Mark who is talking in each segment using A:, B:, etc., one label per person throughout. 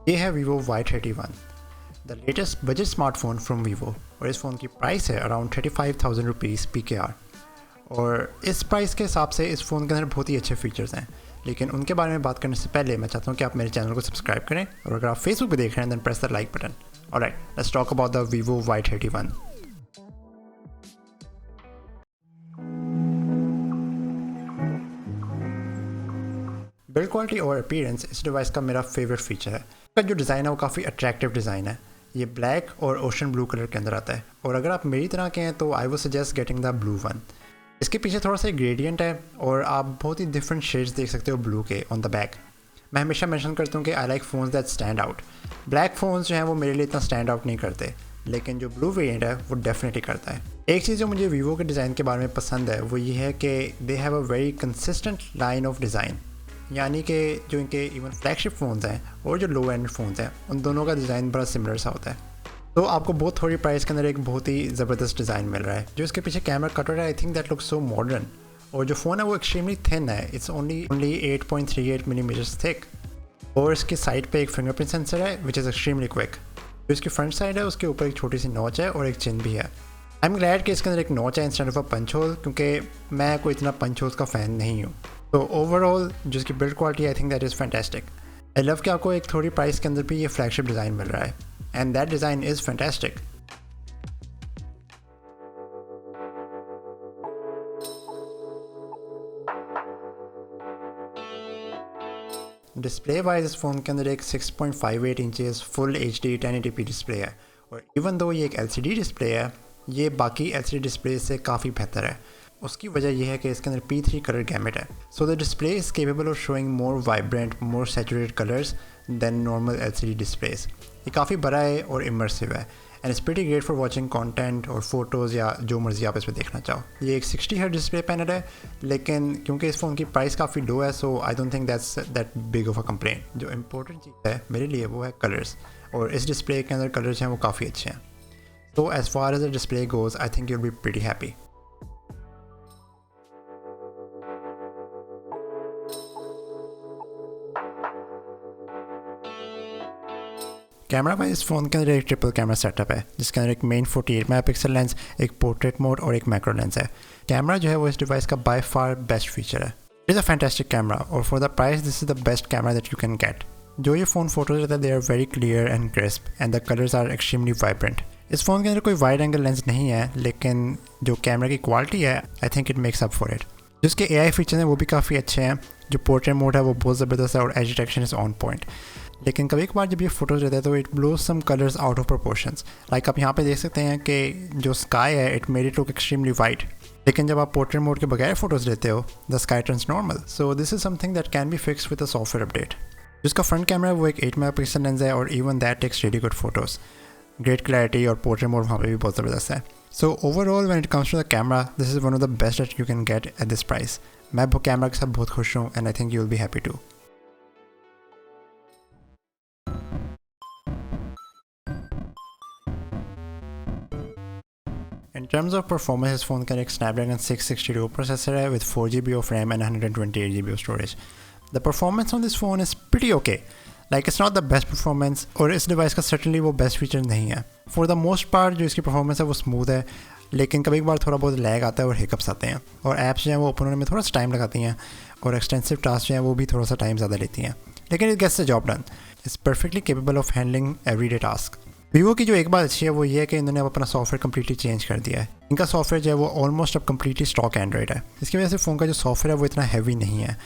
A: ये है Vivo Y31, the latest budget smartphone from Vivo, और इस फ़ोन की प्राइस है अराउंड 35,000 रुपीज़ PKR। और इस प्राइस के हिसाब से इस फ़ोन के अंदर बहुत ही अच्छे फीचर्स हैं, लेकिन उनके बारे में बात करने से पहले मैं चाहता हूँ कि आप मेरे चैनल को सब्सक्राइब करें, और अगर आप फेसबुक पे देख रहे हैं then press the like button. Alright, let's talk about the Vivo Y31। Build quality और अपीयरेंस इस डिवाइस का मेरा फेवरेट फीचर है। इसका जो डिज़ाइन है वो काफ़ी अट्रैक्टिव डिज़ाइन है। ये ब्लैक और ओशन ब्लू कलर के अंदर आता है, और अगर आप मेरी तरह के हैं तो I would suggest getting the blue one. इसके पीछे थोड़ा सा ग्रेडियंट है और आप बहुत ही डिफरेंट शेड्स देख सकते हो ब्लू के ऑन द बैक। मैं हमेशा मेंशन करता हूँ कि I like phones that stand out. Black phones जो हैं वो मेरे लिए इतना स्टैंड आउट नहीं करते, लेकिन जो ब्लू वेरिएंट है वो डेफिनेटली करता है। एक चीज़ जो मुझे वीवो के डिज़ाइन के बारे में पसंद है वो ये है कि they have a very consistent line of design, यानी कि जो इनके इवन फ्लैगशिप फ़ोन्स हैं और जो लो एंड फ़ोन्स हैं उन दोनों का डिज़ाइन बड़ा सिमिलर सा होता है। तो आपको बहुत थोड़ी प्राइस के अंदर एक बहुत ही ज़बरदस्त डिज़ाइन मिल रहा है। जो इसके पीछे कैमरा कटर है, I think that looks so modern, और जो फ़ोन है वो एक्सट्रीमली थिन है, इट्स ओनली 8.38 मिलीमीटर्स थिक, और इसकी साइड पे एक फिंगरप्रिंट सेंसर है विच इज़ एक्सट्रीमली क्विक। जो इसकी फ्रंट साइड है उसके ऊपर एक छोटी सी नॉच है और एक चिन भी है। आई एम ग्लैड कि इसके अंदर एक नॉच है instead of a punch hole, क्योंकि मैं कोई इतना पंच होल्स का फ़ैन नहीं हूँ। तो ओवरऑल जो इसकी build quality I think that is fantastic. I love कि आपको एक थोड़ी प्राइस के अंदर भी ये फ्लैगशिप डिज़ाइन मिल रहा है, and that design is fantastic. Display wise इस फ़ोन के अंदर एक 6.58 inches full HD 1080p display है, और इवन दो ये एक LCD डिस्प्ले है, ये बाकी LCD डिस्प्ले से काफ़ी बेहतर है। उसकी वजह यह है कि इसके अंदर P3 कलर गैमेट है, so the display is capable of showing more vibrant, more saturated colours than normal LCD displays. ये काफ़ी बड़ा है और इमर्सिव है, and it's pretty great for watching content और फोटोज़ या जो मर्जी आप इस पर देखना चाहो। ये एक 60 हर्ट्ज डिस्प्ले पैनल है, लेकिन क्योंकि इस फ़ोन की प्राइस काफ़ी लो है, so I don't think that big of a complain. जो इंपॉर्टेंट चीज़ है मेरे लिए वो है कलर्स, और इस डिस्प्ले के अंदर कलर्स हैं वो काफ़ी अच्छे हैं। तो as far as the display goes I think you will be pretty happy. Camera wise इस फ़ोन के अंदर एक ट्रिपल कैमरा सेटअप है, जिसके अंदर एक मेन 48 मेगापिक्सल लेंस, एक पोर्ट्रेट मोड और एक मैक्रो लेंस है। कैमरा जो है वो इस डिवाइस का बाय फार बेस्ट फीचर है। It is a fantastic camera, और for the price this is the best camera that you can get. जो ये फ़ोन फोटोज रहता है they are very clear and crisp, and the colours are extremely vibrant. इस phone के अंदर कोई wide angle lens नहीं है, लेकिन जो कैमरा की क्वालिटी है I think it makes up for it. जिसके AI फीचर्स हैं वो भी काफ़ी अच्छे हैं। जो पोर्ट्रेट मोड है वो बहुत ज़बरदस्त है, और edge detection is on point. लेकिन कभी कभार जब ये फोटोज़ रहते हैं तो it blows some colours out of proportions. Like आप यहाँ पे देख सकते हैं कि जो स्काई है it made it look extremely white, लेकिन जब आप पोर्ट्रेट मोड के बगैर फोटोज़ लेते हो the sky turns normal. So this is something that can be fix with a software update. जिसका फ्रंट कैमरा है वो एक 8 मेगापिक्सल लेंस है, और even that takes really good photos. Great clarity और पोर्ट्रेट मोड वहाँ पे भी बहुत ज़बरदस्त है। So overall when it comes to the camera this is one of the best that you can get at this price. मैं camera के साथ बहुत खुश हूँ, and I think you will be happy too. In terms of performance, इस फ़ोन का एक Snapdragon 662 प्रोसेसर है with 4GB of RAM and 128GB of storage. The performance on this phone is pretty okay. Like it's not the best performance, और इस device का certainly वो best feature नहीं है। For the most part जो इसकी performance है वो smooth है, लेकिन कभी कभार थोड़ा बहुत लैग आता है और हिकअप्स आते हैं, और ऐप्स जो हैं वो ओपन होने में थोड़ा सा टाइम लगाती हैं, और एक्सटेंसिव टास्क जो हैं वो भी थोड़ा सा टाइम ज़्यादा लेती हैं, लेकिन it gets the job done. It's perfectly capable of handling everyday task. Vivo की जो एक बात अच्छी है वो ये है कि इन्होंने अब अपना सॉफ्टवेयर कम्प्लीटली चेंज कर दिया है। इनका सॉफ्टवेयर जो है वो ऑलमोस्ट अब कम्प्लीटली स्टॉक एंड्रॉइड है। इसकी वजह से फ़ोन का जो सॉफ्टवेयर है वो इतना हैवी नहीं है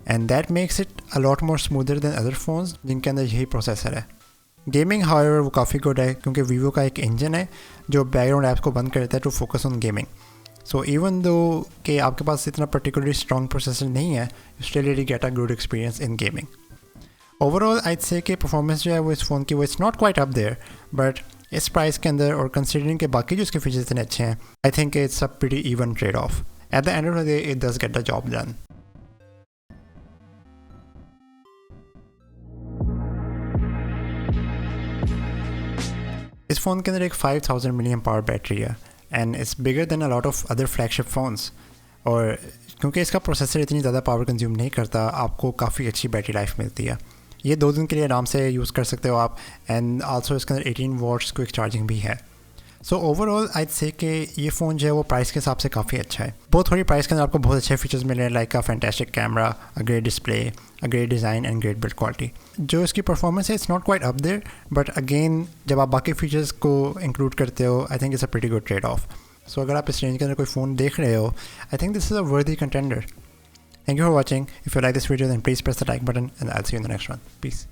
A: and that makes it a lot more smoother than other phones जिनके अंदर यही प्रोसेसर है। गेमिंग हाउएवर वो काफ़ी गुड है क्योंकि वीवो का एक इंजन है जो बैकग्राउंड ऐप्स को बंद करता है to focus on gaming. So even though कि आपके पास इतना पर्टिकुलरली स्ट्रॉन्ग प्रोसेसर नहीं है, you still really get a good experience in gaming. Overall I से कि परफॉर्मेंस जो है वो इस फ़ोन की वो it's not quite up there, but इस प्राइस के अंदर और कंसिडरिंग के बाकी जो इसके फीचर्स इतने अच्छे हैं, आई think it's a pretty even trade off. At the end of the day it does get the job done. इस फ़ोन के अंदर एक 5000 मिलियन पावर बैटरी है and it's bigger than a lot of other flagship phones. और क्योंकि इसका processor इतनी ज़्यादा पावर कंज्यूम नहीं करता, आपको काफ़ी अच्छी बैटरी लाइफ मिलती है। ये 2 दिन के लिए आराम से यूज़ कर सकते हो आप एंड आल्सो इसके अंदर 18 वॉट्स क्विक चार्जिंग भी है। सो ओवरऑल आई से कि ये फ़ोन जो है वो प्राइस के हिसाब से काफ़ी अच्छा है। बहुत थोड़ी प्राइस के अंदर आपको बहुत अच्छे फीचर्स मिले हैं, like a fantastic camera, a great display, a great design and great build quality. जो इसकी परफॉर्मेंस है it's not quite up there, but again जब आप बाकी फीचर्स को इंक्लूड करते हो I think it's a pretty good trade off. So अगर आप इस रेंज के अंदर कोई फ़ोन देख रहे हो, I think this is a वर्दी contender. Thank you for watching. If you like this video, then please press the like button and I'll see you in the next one. Peace.